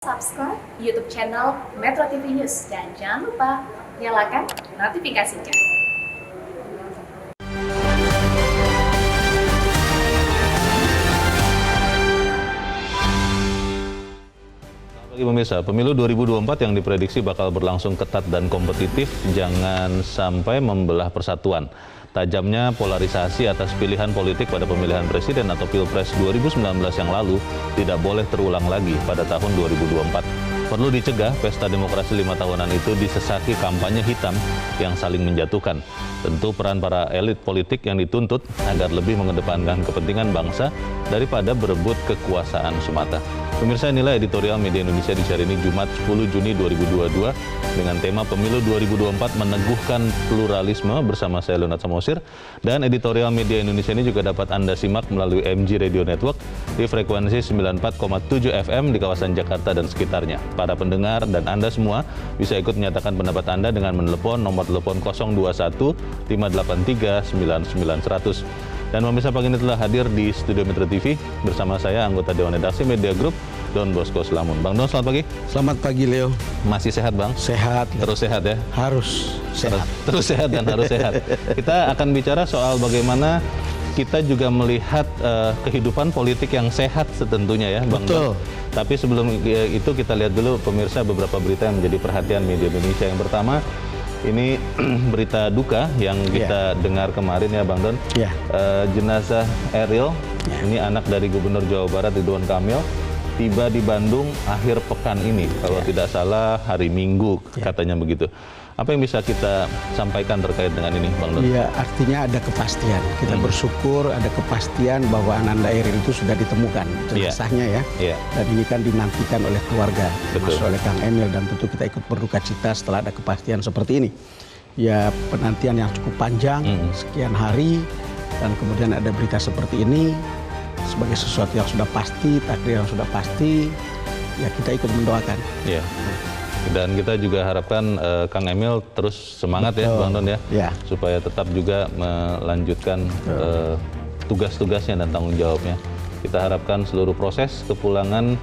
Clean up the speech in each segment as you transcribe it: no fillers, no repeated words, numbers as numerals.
Subscribe YouTube channel Metro TV News dan jangan lupa nyalakan notifikasinya. Bagi pemirsa, pemilu 2024 yang diprediksi bakal berlangsung ketat dan kompetitif, jangan sampai membelah persatuan. Tajamnya polarisasi atas pilihan politik pada pemilihan presiden atau Pilpres 2019 yang lalu tidak boleh terulang lagi pada tahun 2024. Perlu dicegah pesta demokrasi 5 tahunan itu disesaki kampanye hitam yang saling menjatuhkan. Tentu peran para elit politik yang dituntut agar lebih mengedepankan kepentingan bangsa daripada berebut kekuasaan semata. Pemirsa, inilah editorial Media Indonesia di hari ini Jumat 10 Juni 2022 dengan tema Pemilu 2024 meneguhkan pluralisme bersama saya Leonard Samosir, dan editorial Media Indonesia ini juga dapat Anda simak melalui MG Radio Network di frekuensi 94,7 FM di kawasan Jakarta dan sekitarnya. Para pendengar dan Anda semua bisa ikut menyatakan pendapat Anda dengan menelepon nomor telepon 021 583 9900. Dan pemirsa, pagi ini telah hadir di studio Metro TV bersama saya anggota Dewan Redaksi Media Group Don Bosco Slamun. Bang Don, selamat pagi. Selamat pagi, Leo. Masih sehat, Bang? Sehat. Terus sehat ya? Harus sehat. Terus sehat dan harus sehat. Kita akan bicara soal bagaimana kita juga melihat kehidupan politik yang sehat tentunya ya, Bang. Betul. Don. Tapi sebelum itu kita lihat dulu pemirsa beberapa berita yang menjadi perhatian media Indonesia. Yang pertama, ini berita duka yang kita dengar kemarin ya, Bang Don. Jenazah Eril, ini anak dari Gubernur Jawa Barat Ridwan Kamil, tiba di Bandung akhir pekan ini, kalau tidak salah hari Minggu, katanya begitu. Apa yang bisa kita sampaikan terkait dengan ini, Bang Don? Iya, artinya ada kepastian. Kita bersyukur ada kepastian bahwa Ananda Eril itu sudah ditemukan jenazahnya ya. Dan ini kan dinantikan oleh keluarga, termasuk oleh Kang Emil, dan tentu kita ikut berduka cita setelah ada kepastian seperti ini. Ya, penantian yang cukup panjang, sekian hari, dan kemudian ada berita seperti ini. Sebagai sesuatu yang sudah pasti, takdir yang sudah pasti, ya kita ikut mendoakan. Iya. Dan kita juga harapkan Kang Emil terus semangat ya, Bang Don ya, supaya tetap juga melanjutkan tugas-tugasnya dan tanggung jawabnya. Kita harapkan seluruh proses kepulangan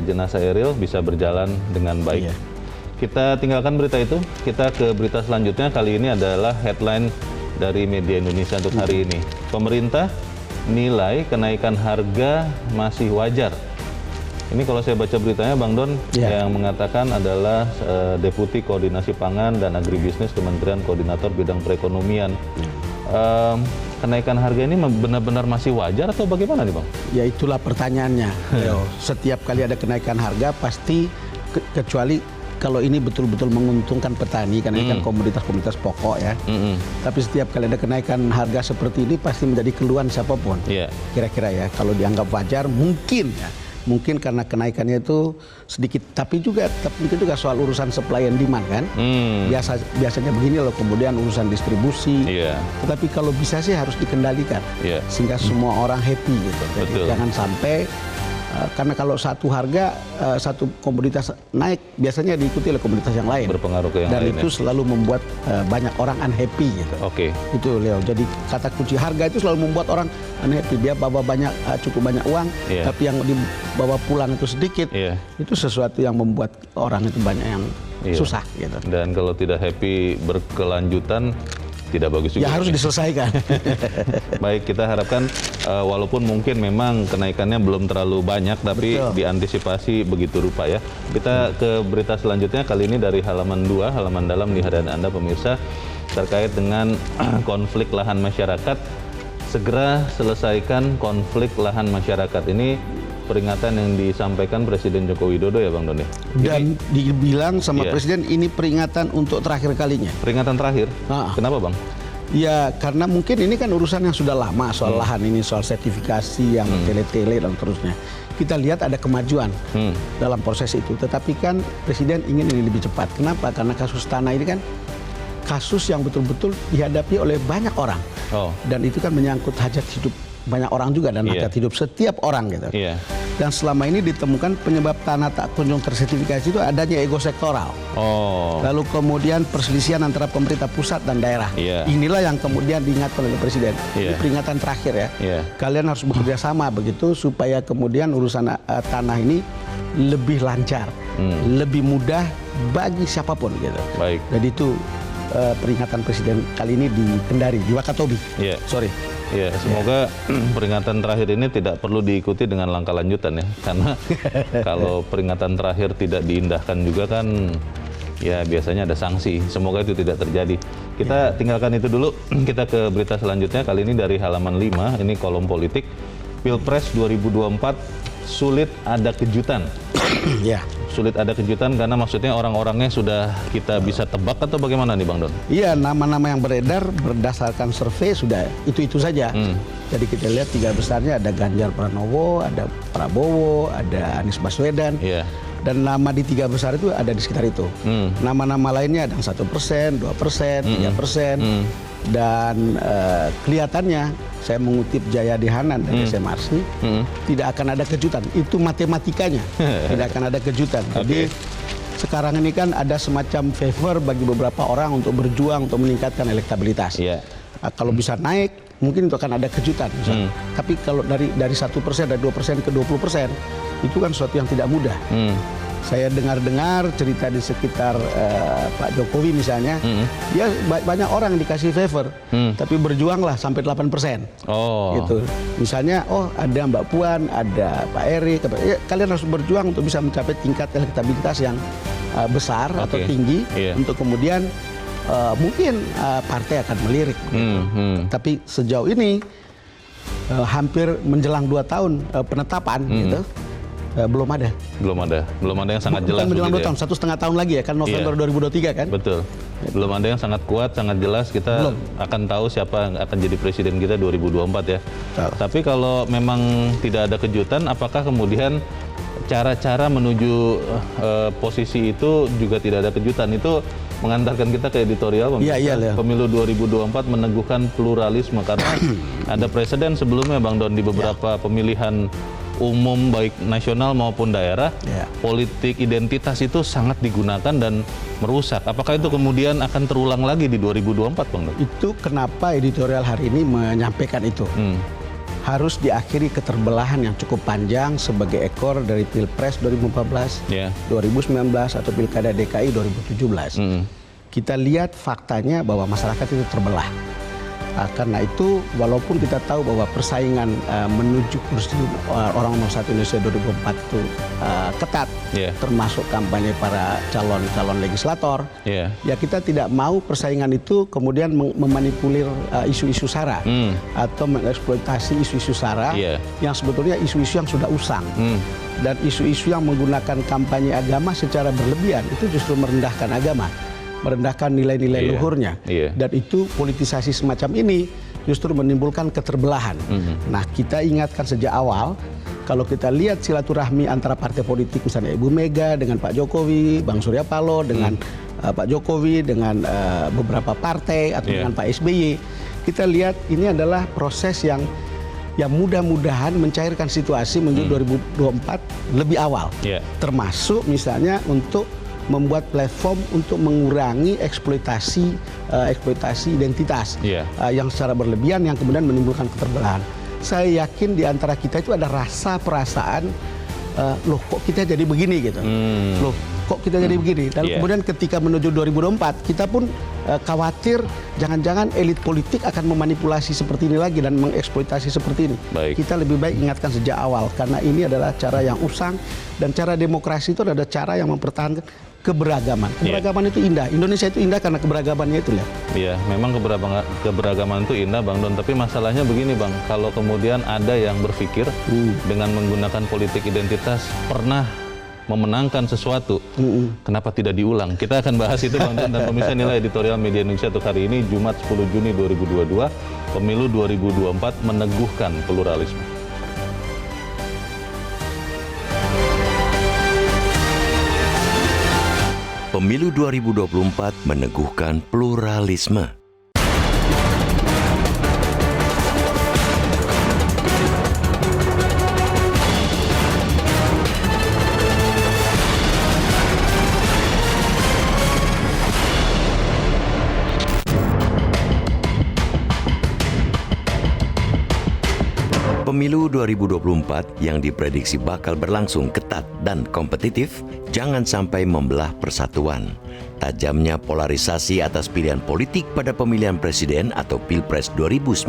jenazah Eril bisa berjalan dengan baik. Kita tinggalkan berita itu, kita ke berita selanjutnya. Kali ini adalah headline dari Media Indonesia untuk hari ini. Pemerintah nilai kenaikan harga masih wajar. Ini kalau saya baca beritanya, Bang Don, yang mengatakan adalah Deputi Koordinasi Pangan dan Agribisnis Kementerian Koordinator Bidang Perekonomian. Kenaikan harga ini benar-benar masih wajar atau bagaimana nih, Bang? Ya, itulah pertanyaannya. Setiap kali ada kenaikan harga pasti kecuali kalau ini betul-betul menguntungkan petani, karena ini kan komoditas-komoditas pokok ya. Tapi setiap kali ada kenaikan harga seperti ini pasti menjadi keluhan siapapun. Kira-kira ya, kalau dianggap wajar mungkin ya. Mungkin karena kenaikannya itu sedikit, tapi mungkin juga soal urusan supply and demand kan. Biasanya begini loh, kemudian urusan distribusi. Tetapi kalau bisa sih harus dikendalikan sehingga semua orang happy gitu. Jadi jangan sampai karena kalau satu harga, satu komoditas naik, biasanya diikuti oleh komoditas yang lain. Berpengaruh ke yang lain. Dan itu selalu membuat banyak orang unhappy gitu. Itu, Leo. Jadi kata kunci harga itu selalu membuat orang unhappy. Dia bawa cukup banyak uang, tapi yang dibawa pulang itu sedikit. Itu sesuatu yang membuat orang itu banyak yang susah gitu. Dan kalau tidak happy berkelanjutan, tidak bagus juga. Ya harus diselesaikan. Baik, kita harapkan walaupun mungkin memang kenaikannya belum terlalu banyak, tapi diantisipasi begitu rupa ya. Kita ke berita selanjutnya, kali ini dari halaman 2, halaman dalam di hadapan Anda pemirsa, terkait dengan konflik lahan masyarakat. Segera selesaikan konflik lahan masyarakat. Ini peringatan yang disampaikan Presiden Joko Widodo ya, Bang Doni. Dan dibilang sama Presiden ini peringatan untuk terakhir kalinya. Peringatan terakhir? Kenapa, Bang? Ya karena mungkin ini kan urusan yang sudah lama, soal lahan ini, soal sertifikasi yang tele-tele dan terusnya. Kita lihat ada kemajuan dalam proses itu, tetapi kan Presiden ingin ini lebih cepat. Kenapa? Karena kasus tanah ini kan kasus yang betul-betul dihadapi oleh banyak orang. Dan itu kan menyangkut hajat hidup banyak orang juga dan hajat hidup setiap orang gitu. Dan selama ini ditemukan penyebab tanah tak kunjung tersertifikasi itu adanya ego sektoral. Lalu kemudian perselisihan antara pemerintah pusat dan daerah. Inilah yang kemudian diingatkan oleh Presiden. Ini peringatan terakhir ya. Kalian harus bekerja sama begitu supaya kemudian urusan tanah ini lebih lancar, lebih mudah bagi siapapun gitu. Baik. Jadi itu peringatan Presiden kali ini di Kendari, di Wakatobi. Iya. Sorry. Ya, semoga peringatan terakhir ini tidak perlu diikuti dengan langkah lanjutan ya, karena kalau peringatan terakhir tidak diindahkan juga kan, ya biasanya ada sanksi. Semoga itu tidak terjadi. Kita tinggalkan itu dulu, kita ke berita selanjutnya. Kali ini dari halaman 5, ini kolom politik. Pilpres 2024 sulit ada kejutan. Ya. Sulit ada kejutan karena maksudnya orang-orangnya sudah kita bisa tebak atau bagaimana nih Bang Don? Iya, nama-nama yang beredar berdasarkan survei sudah itu saja. Jadi kita lihat 3 besarnya ada Ganjar Pranowo, ada Prabowo, ada Anies Baswedan. Iya. Dan nama di 3 besar itu ada di sekitar itu. Nama-nama lainnya ada 1%, 2%, 3%. Dan kelihatannya, saya mengutip Jayadi Hanan dari SMRC, tidak akan ada kejutan. Itu matematikanya, tidak akan ada kejutan. Jadi sekarang ini kan ada semacam favor bagi beberapa orang untuk berjuang untuk meningkatkan elektabilitas. Kalau bisa naik, mungkin itu akan ada kejutan. Tapi kalau dari 1%, dari 2% ke 20%, itu kan sesuatu yang tidak mudah. Saya dengar-dengar cerita di sekitar Pak Jokowi misalnya, dia banyak orang yang dikasih favor, tapi berjuanglah sampai 8%. Gitu. Misalnya, ada Mbak Puan, ada Pak Erik, ya, kalian harus berjuang untuk bisa mencapai tingkat elektabilitas yang besar atau tinggi, untuk kemudian mungkin partai akan melirik. Tapi sejauh ini hampir menjelang 2 tahun penetapan, gitu. Belum ada yang sangat jelas. Menjelang 2 tahun, 1,5 tahun lagi ya, kan November 2023 kan? Betul. Belum ada yang sangat kuat, sangat jelas. Kita akan tahu siapa yang akan jadi presiden kita 2024 ya. Tapi kalau memang tidak ada kejutan, apakah kemudian cara-cara menuju posisi itu juga tidak ada kejutan? Itu mengantarkan kita ke editorial Pemilu 2024 meneguhkan pluralisme karena ada presiden sebelumnya Bang Don di beberapa pemilihan umum baik nasional maupun daerah, politik identitas itu sangat digunakan dan merusak. Apakah itu kemudian akan terulang lagi di 2024, Bang? Itu kenapa editorial hari ini menyampaikan itu. Harus diakhiri keterbelahan yang cukup panjang sebagai ekor dari Pilpres 2014, 2019 atau Pilkada DKI 2017. Kita lihat faktanya bahwa masyarakat itu terbelah. Karena itu, walaupun kita tahu bahwa persaingan menuju kursi orang nomor 1 Indonesia 2024 itu ketat, termasuk kampanye para calon legislator, ya kita tidak mau persaingan itu kemudian memanipulir isu-isu sara atau mengeksploitasi isu-isu sara yang sebetulnya isu-isu yang sudah usang. Dan isu-isu yang menggunakan kampanye agama secara berlebihan itu justru merendahkan agama, merendahkan nilai-nilai luhurnya. Dan itu politisasi semacam ini justru menimbulkan keterbelahan. Nah, kita ingatkan sejak awal, kalau kita lihat silaturahmi antara partai politik, misalnya Ibu Mega dengan Pak Jokowi, Bang Surya Paloh dengan Pak Jokowi, dengan beberapa partai atau dengan Pak SBY, kita lihat ini adalah proses yang mudah-mudahan mencairkan situasi menuju 2024 lebih awal. Termasuk misalnya untuk membuat platform untuk mengurangi eksploitasi identitas yang secara berlebihan yang kemudian menimbulkan keterbelahan. Saya yakin di antara kita itu ada rasa perasaan loh kok kita jadi begini gitu. Loh kok kita jadi begini. Dan kemudian ketika menuju 2024 kita pun khawatir jangan-jangan elit politik akan memanipulasi seperti ini lagi dan mengeksploitasi seperti ini. Kita lebih baik ingatkan sejak awal karena ini adalah cara yang usang dan cara demokrasi itu adalah cara yang mempertahankan keberagaman. Keberagaman itu indah. Indonesia itu indah karena keberagamannya itu ya. Iya, memang keberagaman itu indah, Bang Don. Tapi masalahnya begini, Bang. Kalau kemudian ada yang berpikir dengan menggunakan politik identitas pernah memenangkan sesuatu, kenapa tidak diulang? Kita akan bahas itu, Bang Don. Dan pemirsa, inilah editorial Media Indonesia untuk hari ini, Jumat 10 Juni 2022. Pemilu 2024 meneguhkan pluralisme. Pemilu 2024 meneguhkan pluralisme. Pemilu 2024 yang diprediksi bakal berlangsung ketat dan kompetitif jangan sampai membelah persatuan. Tajamnya polarisasi atas pilihan politik pada pemilihan presiden atau Pilpres 2019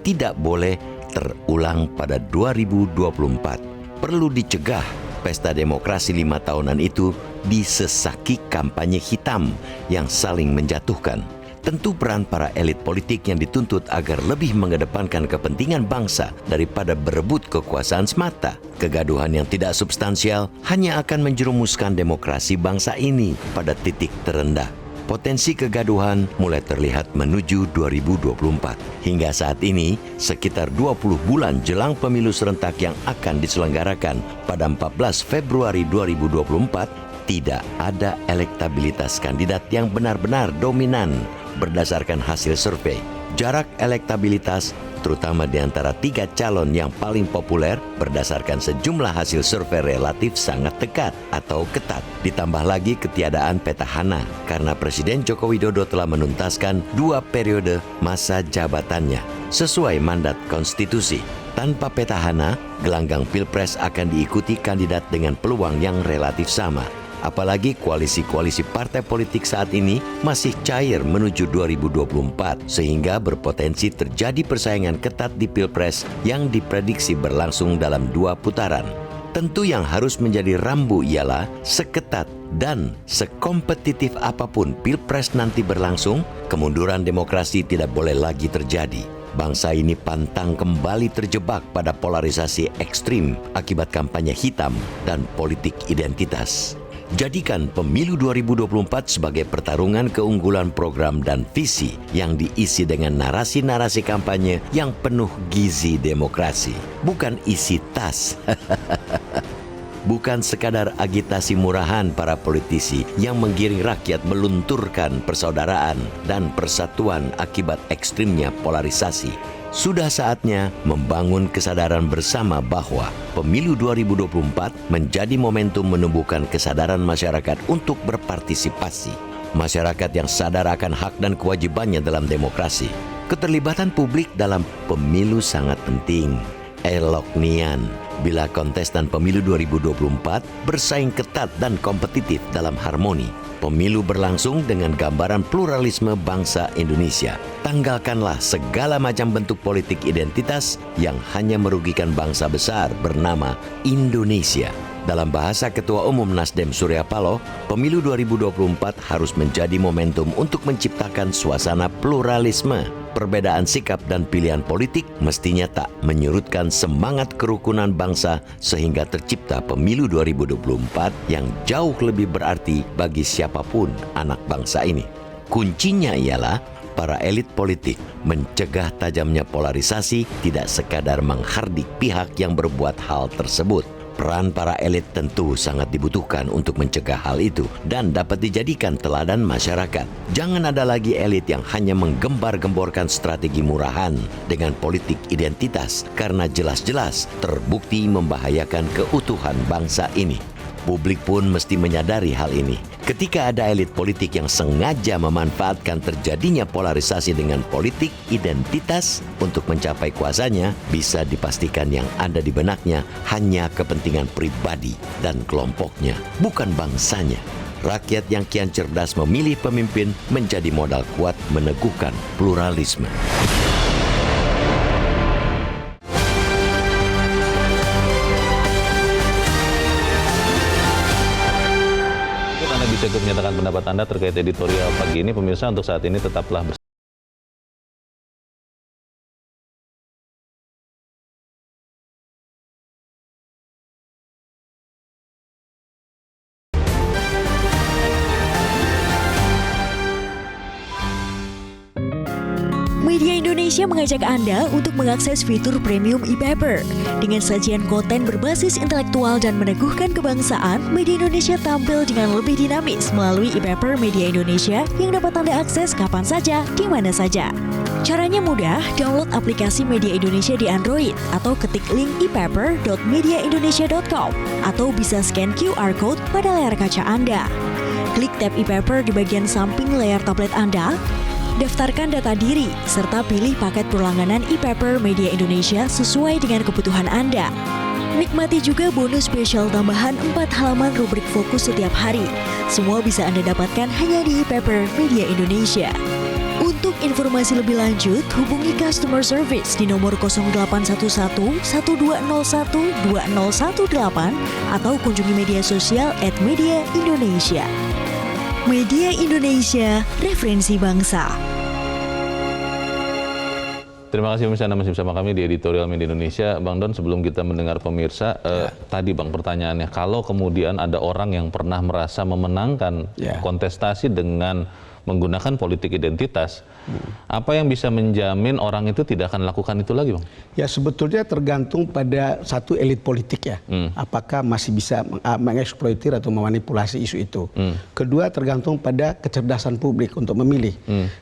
tidak boleh terulang pada 2024. Perlu dicegah pesta demokrasi 5 tahunan itu disesaki kampanye hitam yang saling menjatuhkan. Tentu peran para elit politik yang dituntut agar lebih mengedepankan kepentingan bangsa daripada berebut kekuasaan semata. Kegaduhan yang tidak substansial hanya akan menjerumuskan demokrasi bangsa ini pada titik terendah. Potensi kegaduhan mulai terlihat menuju 2024. Hingga saat ini, sekitar 20 bulan jelang pemilu serentak yang akan diselenggarakan pada 14 Februari 2024, tidak ada elektabilitas kandidat yang benar-benar dominan berdasarkan hasil survei. Jarak elektabilitas, terutama di antara 3 calon yang paling populer berdasarkan sejumlah hasil survei relatif sangat dekat atau ketat. Ditambah lagi ketiadaan petahana karena Presiden Joko Widodo telah menuntaskan 2 periode masa jabatannya sesuai mandat konstitusi. Tanpa petahana, gelanggang Pilpres akan diikuti kandidat dengan peluang yang relatif sama. Apalagi koalisi-koalisi partai politik saat ini masih cair menuju 2024, sehingga berpotensi terjadi persaingan ketat di Pilpres yang diprediksi berlangsung dalam 2 putaran. Tentu yang harus menjadi rambu ialah seketat dan sekompetitif apapun Pilpres nanti berlangsung, kemunduran demokrasi tidak boleh lagi terjadi. Bangsa ini pantang kembali terjebak pada polarisasi ekstrim akibat kampanye hitam dan politik identitas. Jadikan pemilu 2024 sebagai pertarungan keunggulan program dan visi yang diisi dengan narasi-narasi kampanye yang penuh gizi demokrasi. Bukan isi tas. Bukan sekadar agitasi murahan para politisi yang menggiring rakyat melunturkan persaudaraan dan persatuan akibat ekstrimnya polarisasi. Sudah saatnya membangun kesadaran bersama bahwa pemilu 2024 menjadi momentum menumbuhkan kesadaran masyarakat untuk berpartisipasi. Masyarakat yang sadar akan hak dan kewajibannya dalam demokrasi. Keterlibatan publik dalam pemilu sangat penting. Elok nian bila kontestan pemilu 2024 bersaing ketat dan kompetitif dalam harmoni. Pemilu berlangsung dengan gambaran pluralisme bangsa Indonesia. Tanggalkanlah segala macam bentuk politik identitas yang hanya merugikan bangsa besar bernama Indonesia. Dalam bahasa Ketua Umum Nasdem Surya Paloh, pemilu 2024 harus menjadi momentum untuk menciptakan suasana pluralisme. Perbedaan sikap dan pilihan politik mestinya tak menyurutkan semangat kerukunan bangsa sehingga tercipta pemilu 2024 yang jauh lebih berarti bagi siapapun anak bangsa ini. Kuncinya ialah para elit politik mencegah tajamnya polarisasi, tidak sekadar menghardik pihak yang berbuat hal tersebut. Peran para elit tentu sangat dibutuhkan untuk mencegah hal itu dan dapat dijadikan teladan masyarakat. Jangan ada lagi elit yang hanya menggembar-gemborkan strategi murahan dengan politik identitas karena jelas-jelas terbukti membahayakan keutuhan bangsa ini. Publik pun mesti menyadari hal ini. Ketika ada elit politik yang sengaja memanfaatkan terjadinya polarisasi dengan politik identitas untuk mencapai kuasanya, bisa dipastikan yang ada di benaknya hanya kepentingan pribadi dan kelompoknya, bukan bangsanya. Rakyat yang kian cerdas memilih pemimpin menjadi modal kuat meneguhkan pluralisme. Bisa menyatakan pendapat Anda terkait editorial pagi ini. Pemirsa, untuk saat ini tetaplah bersama. Media Indonesia mengajak Anda untuk mengakses fitur premium e-paper. Dengan sajian konten berbasis intelektual dan meneguhkan kebangsaan, Media Indonesia tampil dengan lebih dinamis melalui e-paper Media Indonesia yang dapat Anda akses kapan saja, di mana saja. Caranya mudah, download aplikasi Media Indonesia di Android atau ketik link e-paper.mediaindonesia.com atau bisa scan QR code pada layar kaca Anda. Klik tab e-paper di bagian samping layar tablet Anda. Daftarkan data diri, serta pilih paket berlangganan e-paper Media Indonesia sesuai dengan kebutuhan Anda. Nikmati juga bonus spesial tambahan 4 halaman rubrik fokus setiap hari. Semua bisa Anda dapatkan hanya di e-paper Media Indonesia. Untuk informasi lebih lanjut, hubungi customer service di nomor 0811 1201 2018 atau kunjungi media sosial @Media Indonesia. Media Indonesia, referensi bangsa. Terima kasih pemirsa, Anda masih bersama kami di editorial Media Indonesia. Bang Don, sebelum kita mendengar pemirsa, tadi Bang pertanyaannya, kalau kemudian ada orang yang pernah merasa memenangkan kontestasi dengan menggunakan politik identitas, apa yang bisa menjamin orang itu tidak akan lakukan itu lagi, Bang? Ya sebetulnya tergantung pada satu elit politik ya, apakah masih bisa mengeksploitir atau memanipulasi isu itu. Kedua tergantung pada kecerdasan publik untuk memilih.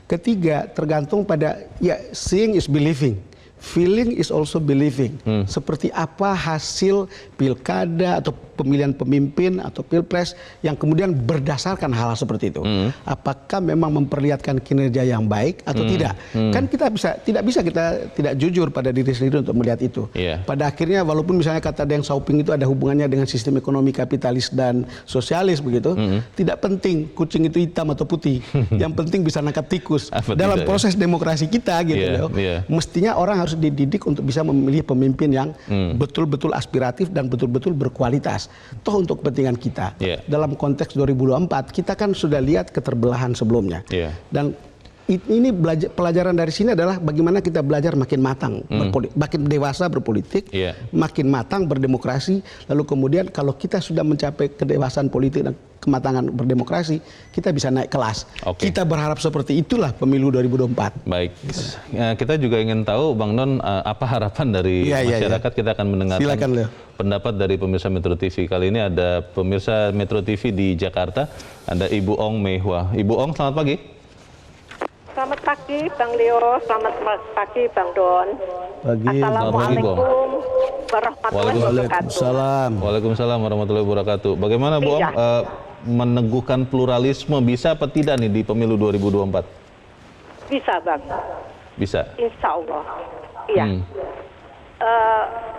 Ketiga tergantung pada seeing is believing. Feeling is also believing. Seperti apa hasil pilkada atau pemilihan pemimpin atau pilpres yang kemudian berdasarkan hal seperti itu. Apakah memang memperlihatkan kinerja yang baik atau tidak? Kan kita tidak bisa kita tidak jujur pada diri sendiri untuk melihat itu. Pada akhirnya walaupun misalnya kata Deng Xiaoping itu ada hubungannya dengan sistem ekonomi kapitalis dan sosialis begitu, tidak penting kucing itu hitam atau putih. Yang penting bisa nangkap tikus. Dalam proses demokrasi kita gitu. Mestinya orang harus dididik untuk bisa memilih pemimpin yang betul-betul aspiratif dan betul-betul berkualitas. Toh untuk kepentingan kita. Dalam konteks 2024 kita kan sudah lihat keterbelahan sebelumnya. Dan ini pelajaran dari sini adalah bagaimana kita belajar makin matang, makin dewasa berpolitik, makin matang berdemokrasi. Lalu kemudian kalau kita sudah mencapai kedewasaan politik dan kematangan berdemokrasi, kita bisa naik kelas. Kita berharap seperti itulah pemilu 2024. Baik, kita juga ingin tahu Bang Don, apa harapan dari masyarakat. Kita akan mendengarkan pendapat dari pemirsa Metro TV. Kali ini ada pemirsa Metro TV di Jakarta, ada Ibu Ong Mei-Hua. Ibu Ong, selamat pagi. Selamat pagi Bang Leo, selamat pagi Bang Don. Assalamualaikum warahmatullahi wabarakatuh. Waalaikumsalam warahmatullahi wabarakatuh. Bagaimana Bu Ong meneguhkan pluralisme, bisa apa tidak nih di pemilu 2024? Bisa Bang. Bisa? Insya Allah. Iya.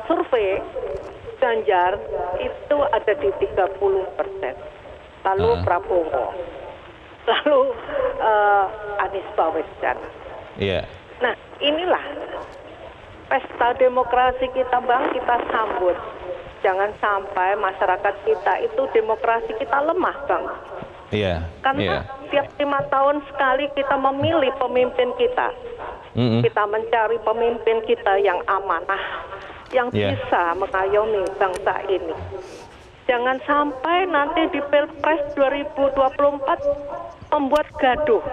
Survei Ganjar itu ada di 30%. Lalu Prabowo. Lalu Anies Baswedan. Nah inilah pesta demokrasi kita Bang, kita sambut. Jangan sampai masyarakat kita itu demokrasi kita lemah Bang. Karena tiap 5 tahun sekali kita memilih pemimpin kita. Kita mencari pemimpin kita yang amanah, yang bisa mengayomi bangsa ini. Jangan sampai nanti di Pilpres 2024 membuat gaduh,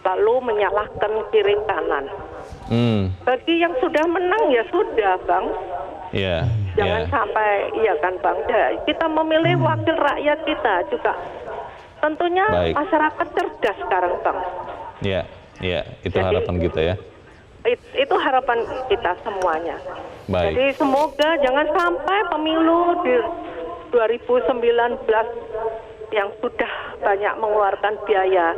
lalu menyalahkan kiri kanan. Bagi yang sudah menang ya sudah Bang. Jangan sampai, iya kan Bang, kita memilih wakil rakyat kita juga. Tentunya masyarakat cerdas sekarang Bang. Itu harapan kita ya. Itu harapan kita semuanya. Jadi semoga jangan sampai pemilu di 2019 yang sudah banyak mengeluarkan biaya,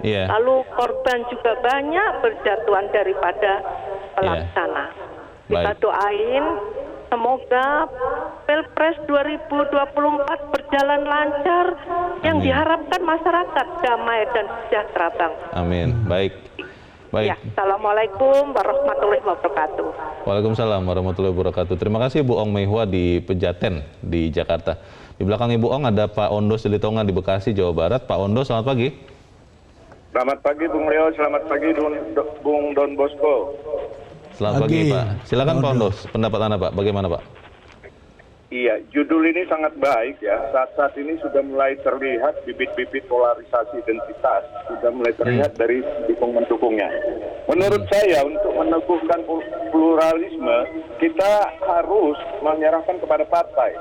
lalu korban juga banyak berjatuhan daripada pelaksana. Kita doain semoga Pilpres 2024 berjalan lancar, yang diharapkan masyarakat damai dan sejahtera Bang. Amin. Baik. Assalamualaikum warahmatullahi wabarakatuh. Waalaikumsalam warahmatullahi wabarakatuh. Terima kasih Bu Ong Mei-Hua di Pejaten di Jakarta. Di belakang Ibu Ong ada Pak Ondo Silitonga di Bekasi, Jawa Barat. Pak Ondo, selamat pagi. Selamat pagi Bung Leo, selamat pagi Bung Don Bosco. Selamat pagi Pak. Silakan Pak Ondo, pendapat Anda Pak, bagaimana Pak? Iya, judul ini sangat baik ya. Saat-saat ini sudah mulai terlihat bibit-bibit polarisasi identitas. Sudah mulai terlihat dari dukung-mendukungnya. Menurut saya untuk meneguhkan pluralisme, kita harus menyerahkan kepada partai.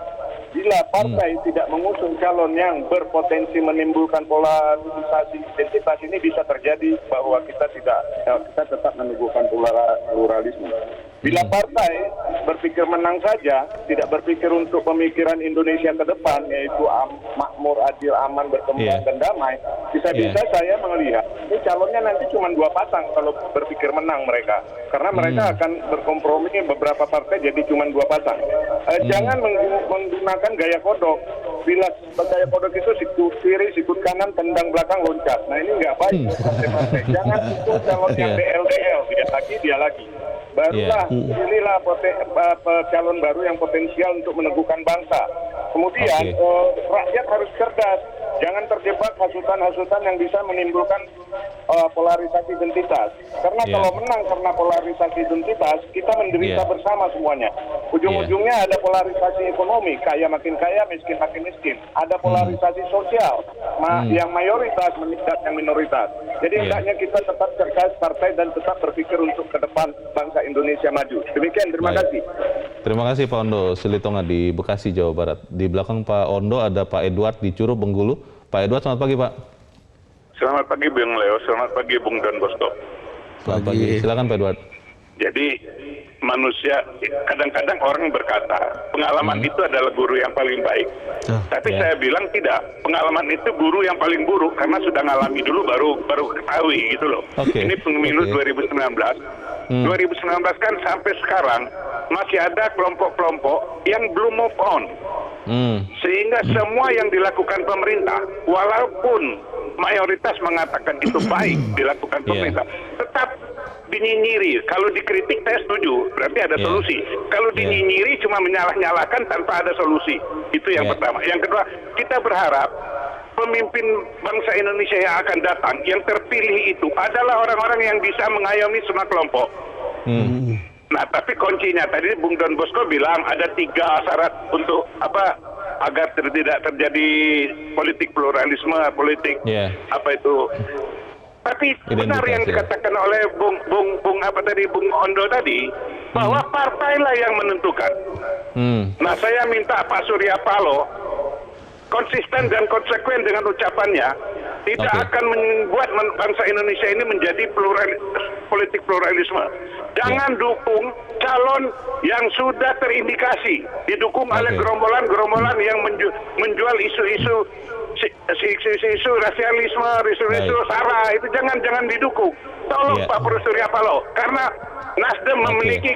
Bila partai tidak mengusung calon yang berpotensi menimbulkan polarisasi identitas, ini bisa terjadi bahwa kita tetap meneguhkan pluralisme. Bila partai berpikir menang saja, tidak berpikir untuk pemikiran Indonesia ke depan, yaitu makmur, adil, aman, berkembang dan damai, bisa-bisa saya melihat ini calonnya nanti cuma 2 pasang kalau berpikir menang mereka. Karena mereka akan berkompromi beberapa partai jadi cuma 2 pasang. Jangan menggunakan gaya kodok. Bila gaya kodok itu sikut kiri, sikut kanan, tendang belakang, loncat. Nah ini nggak baik buat partai-partai. Jangan itu calon yang BLDL, dia lagi. Barulah pilihlah calon baru yang potensial untuk meneguhkan bangsa. Kemudian rakyat harus cerdas, jangan terjebak hasutan-hasutan yang bisa menimbulkan polarisasi identitas. Karena kalau menang karena polarisasi identitas, kita menderita bersama semuanya. Ujung-ujungnya ada polarisasi ekonomi, kaya makin kaya, miskin makin miskin. Ada polarisasi sosial, yang mayoritas meningkat yang minoritas. Jadi hendaknya kita tetap cerdas partai dan tetap berpikir untuk ke depan bangsa Indonesia maju. Demikian, terima kasih. Terima kasih Pak Ondo Silitonga di Bekasi, Jawa Barat. Di belakang Pak Ondo ada Pak Edward di Curug, Bengkulu. Pak Edward, selamat pagi Pak. Selamat pagi Bung Leo, selamat pagi Bung Don Bosco. Selamat pagi. Silakan Pak Edward. Jadi manusia, kadang-kadang orang berkata pengalaman itu adalah guru yang paling baik. Tapi saya bilang tidak, pengalaman itu guru yang paling buruk karena sudah ngalami dulu baru ketahui gitu loh. Ini pemilu 2019. 2019 kan sampai sekarang masih ada kelompok-kelompok yang belum move on. Sehingga semua yang dilakukan pemerintah, walaupun mayoritas mengatakan itu baik dilakukan pemerintah, tetap dinyinyiri. Kalau dikritik saya setuju, berarti ada solusi. Kalau dinyinyiri cuma menyalah-nyalahkan tanpa ada solusi. Itu yang pertama. Yang kedua, kita berharap pemimpin bangsa Indonesia yang akan datang, yang terpilih itu adalah orang-orang yang bisa mengayomi semua kelompok. Nah, tapi kuncinya tadi Bung Don Bosco bilang ada 3 syarat untuk agar tidak terjadi politik pluralisme, politik Tapi benar yang dikatakan oleh Bung Ondo tadi, bahwa partailah yang menentukan. Nah, saya minta Pak Surya Paloh konsisten dan konsekuen dengan ucapannya, tidak akan membuat bangsa Indonesia ini menjadi politik pluralisme. Jangan dukung calon yang sudah terindikasi didukung oleh gerombolan-gerombolan yang menjual isu-isu rasialisme, isu-isu SARA, itu jangan didukung. Tolong Pak Surya Paloh, karena Nasdem memiliki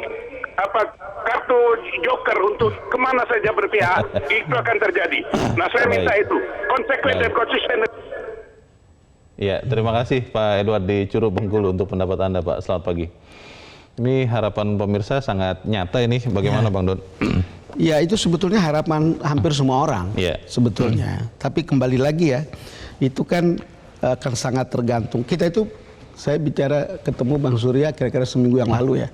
kartu joker untuk kemana saja berpihak, itu akan terjadi. Nah, saya minta itu konsekuen dan konsisten. Ya, terima kasih Pak Edward di Curug, Bengkulu untuk pendapat Anda Pak. Selamat pagi. Ini harapan pemirsa sangat nyata ini. Bagaimana Bang Don? Ya, itu sebetulnya harapan hampir semua orang sebetulnya. Tapi kembali lagi ya, itu kan akan sangat tergantung. Kita itu, saya bicara ketemu Bang Surya kira-kira seminggu yang lalu ya.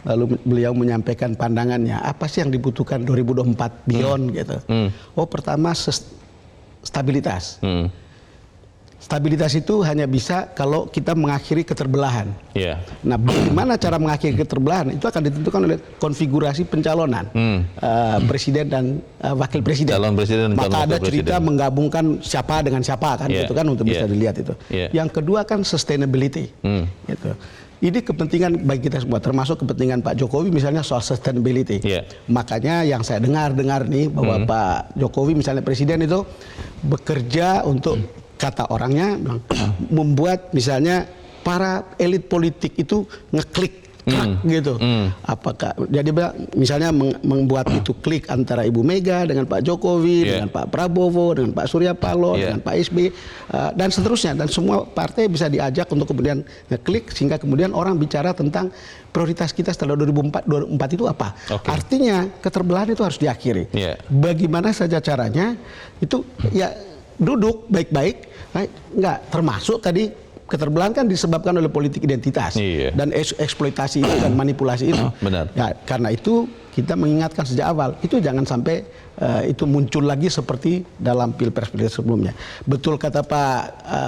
Lalu beliau menyampaikan pandangannya, apa sih yang dibutuhkan 2024 beyond gitu. Oh, pertama stabilitas. Stabilitas itu hanya bisa kalau kita mengakhiri keterbelahan. Nah, bagaimana cara mengakhiri keterbelahan itu akan ditentukan oleh konfigurasi pencalonan presiden dan wakil presiden. Calon presiden dan maka calon ada wakil cerita presiden. menggabungkan siapa dengan siapa kan, gitu kan, untuk bisa dilihat itu. Yang kedua kan sustainability. Gitu. Ini kepentingan bagi kita semua, termasuk kepentingan Pak Jokowi misalnya soal sustainability. Makanya yang saya dengar nih bahwa Pak Jokowi misalnya presiden itu bekerja untuk, kata orangnya, membuat misalnya para elit politik itu ngeklik gitu. Apakah jadi misalnya membuat itu klik antara Ibu Mega dengan Pak Jokowi, dengan Pak Prabowo, dengan Pak Surya Paloh, dengan Pak SBY, dan seterusnya, dan semua partai bisa diajak untuk kemudian ngeklik sehingga kemudian orang bicara tentang prioritas kita setelah 2024 itu apa. Artinya keterbelahan itu harus diakhiri. Bagaimana saja caranya itu ya duduk baik-baik, enggak termasuk tadi keterbelahan kan disebabkan oleh politik identitas dan eksploitasi itu dan manipulasi itu. Ya, karena itu kita mengingatkan sejak awal itu jangan sampai itu muncul lagi seperti dalam pilpres sebelumnya. Betul kata Pak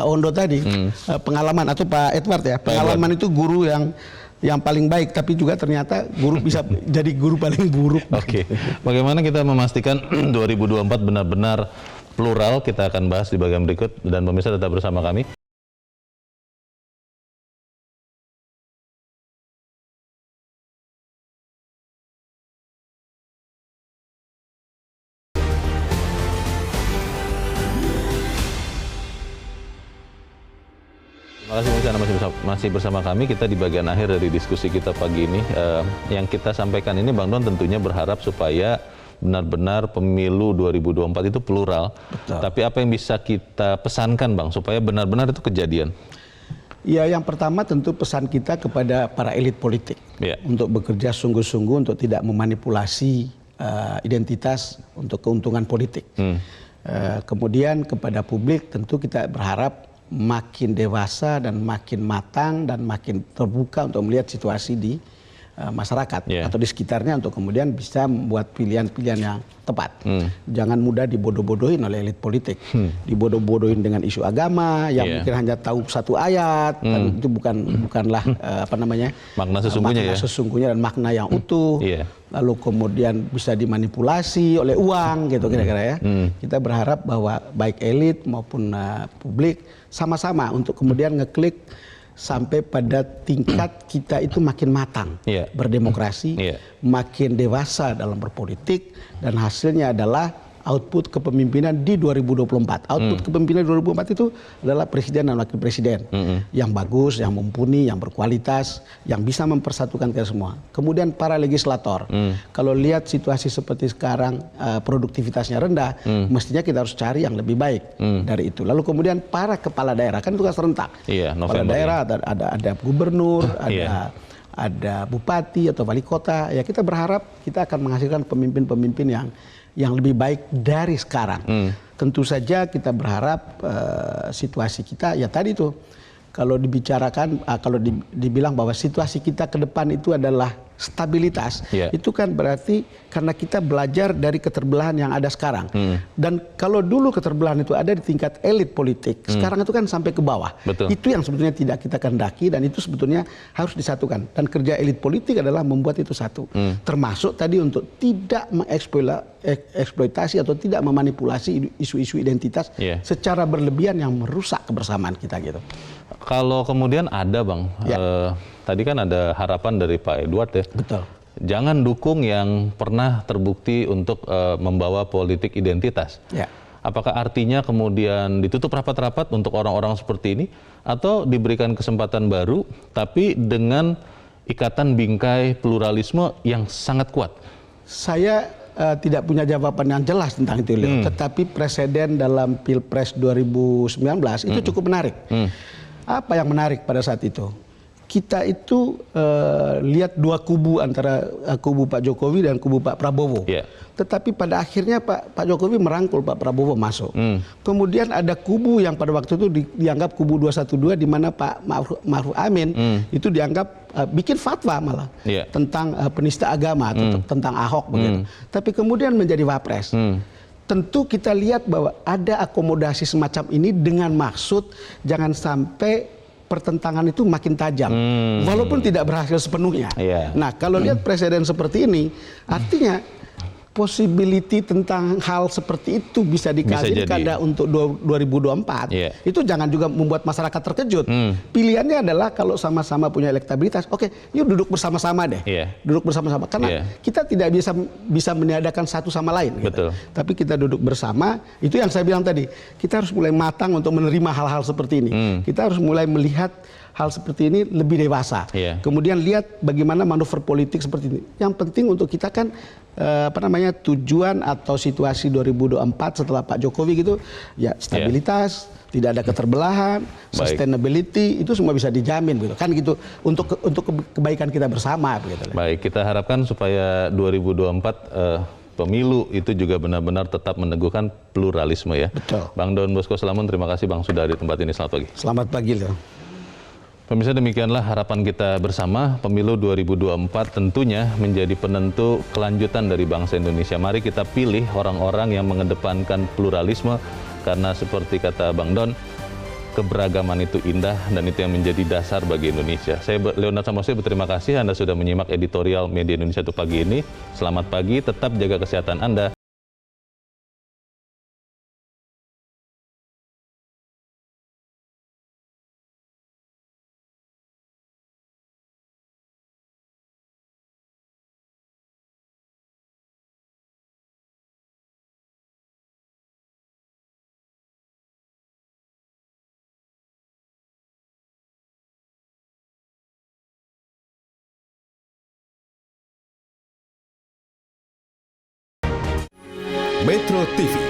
Ondo tadi, pengalaman atau Pak Edward ya, pengalaman itu guru yang paling baik, tapi juga ternyata guru bisa jadi guru paling buruk. Bagaimana kita memastikan 2024 benar-benar plural, kita akan bahas di bagian berikut, dan pemirsa tetap bersama kami. Terima kasih Anda masih bersama kami. Kita di bagian akhir dari diskusi kita pagi ini. Yang kita sampaikan ini Bang Don tentunya berharap supaya benar-benar pemilu 2024 itu plural. Betul. Tapi apa yang bisa kita pesankan Bang supaya benar-benar itu kejadian? Ya, yang pertama tentu pesan kita kepada para elit politik untuk bekerja sungguh-sungguh untuk tidak memanipulasi identitas untuk keuntungan politik. Kemudian kepada publik tentu kita berharap makin dewasa dan makin matang dan makin terbuka untuk melihat situasi di masyarakat atau di sekitarnya untuk kemudian bisa membuat pilihan-pilihan yang tepat. Jangan mudah dibodoh-bodohin oleh elit politik. Dibodoh-bodohin dengan isu agama yang mungkin hanya tahu satu ayat dan itu bukanlah makna sesungguhnya dan makna yang utuh. Lalu kemudian bisa dimanipulasi oleh uang gitu kira-kira ya. Kita berharap bahwa baik elit maupun publik sama-sama untuk kemudian ngeklik sampai pada tingkat kita itu makin matang berdemokrasi, makin dewasa dalam berpolitik, dan hasilnya adalah output kepemimpinan di 2024. Output kepemimpinan di 2024 itu adalah presiden dan wakil presiden yang bagus, yang mumpuni, yang berkualitas, yang bisa mempersatukan kita semua. Kemudian para legislator, kalau lihat situasi seperti sekarang produktivitasnya rendah, mestinya kita harus cari yang lebih baik dari itu. Lalu kemudian para kepala daerah, kan itu kan serentak. Kepala daerah ada gubernur, ada bupati atau wali kota. Ya kita berharap kita akan menghasilkan pemimpin-pemimpin yang lebih baik dari sekarang. Tentu saja kita berharap situasi kita ya tadi tuh kalau dibicarakan kalau dibilang bahwa situasi kita ke depan itu adalah stabilitas, itu kan berarti karena kita belajar dari keterbelahan yang ada sekarang. Dan kalau dulu keterbelahan itu ada di tingkat elit politik, sekarang itu kan sampai ke bawah. Itu yang sebetulnya tidak kita kehendaki dan itu sebetulnya harus disatukan. Dan kerja elit politik adalah membuat itu satu. Termasuk tadi untuk tidak mengeksploitasi atau tidak memanipulasi isu-isu identitas secara berlebihan yang merusak kebersamaan kita gitu. Kalau kemudian ada Bang, tadi kan ada harapan dari Pak Edward ya. Betul. Jangan dukung yang pernah terbukti untuk membawa politik identitas. Apakah artinya kemudian ditutup rapat-rapat untuk orang-orang seperti ini atau diberikan kesempatan baru tapi dengan ikatan bingkai pluralisme yang sangat kuat? Saya tidak punya jawaban yang jelas tentang itu, Leo. Tetapi presiden dalam Pilpres 2019 itu cukup menarik. Apa yang menarik pada saat itu? Kita itu lihat dua kubu antara kubu Pak Jokowi dan kubu Pak Prabowo. Tetapi pada akhirnya Pak Jokowi merangkul Pak Prabowo masuk. Kemudian ada kubu yang pada waktu itu dianggap kubu 212 di mana Pak Ma'ruf Amin itu dianggap bikin fatwa malah tentang penista agama atau tentang Ahok begitu. Tapi kemudian menjadi wapres. Tentu kita lihat bahwa ada akomodasi semacam ini dengan maksud jangan sampai pertentangan itu makin tajam, walaupun tidak berhasil sepenuhnya. Nah, kalau lihat presiden seperti ini, artinya possibility tentang hal seperti itu bisa dikaitkan untuk 2024. Itu jangan juga membuat masyarakat terkejut. Pilihannya adalah kalau sama-sama punya elektabilitas, oke, yuk duduk bersama-sama deh. Duduk bersama-sama. Karena kita tidak bisa meniadakan satu sama lain. Gitu. Tapi kita duduk bersama, itu yang saya bilang tadi. Kita harus mulai matang untuk menerima hal-hal seperti ini. Kita harus mulai melihat hal seperti ini lebih dewasa. Kemudian lihat bagaimana manuver politik seperti ini. Yang penting untuk kita kan tujuan atau situasi 2024 setelah Pak Jokowi gitu ya stabilitas, tidak ada keterbelahan, sustainability itu semua bisa dijamin gitu kan gitu untuk kebaikan kita bersama begitu. Baik, kita harapkan supaya 2024 pemilu itu juga benar-benar tetap meneguhkan pluralisme ya. Betul. Bang Don Bosco Salamun, terima kasih Bang sudah di tempat ini. Selamat pagi. Selamat pagi Leo. Pemirsa, demikianlah harapan kita bersama. Pemilu 2024 tentunya menjadi penentu kelanjutan dari bangsa Indonesia. Mari kita pilih orang-orang yang mengedepankan pluralisme, karena seperti kata Bang Don, keberagaman itu indah dan itu yang menjadi dasar bagi Indonesia. Saya Leonard Samosir berterima kasih Anda sudah menyimak editorial Media Indonesia untuk pagi ini. Selamat pagi, tetap jaga kesehatan Anda. Metro TV.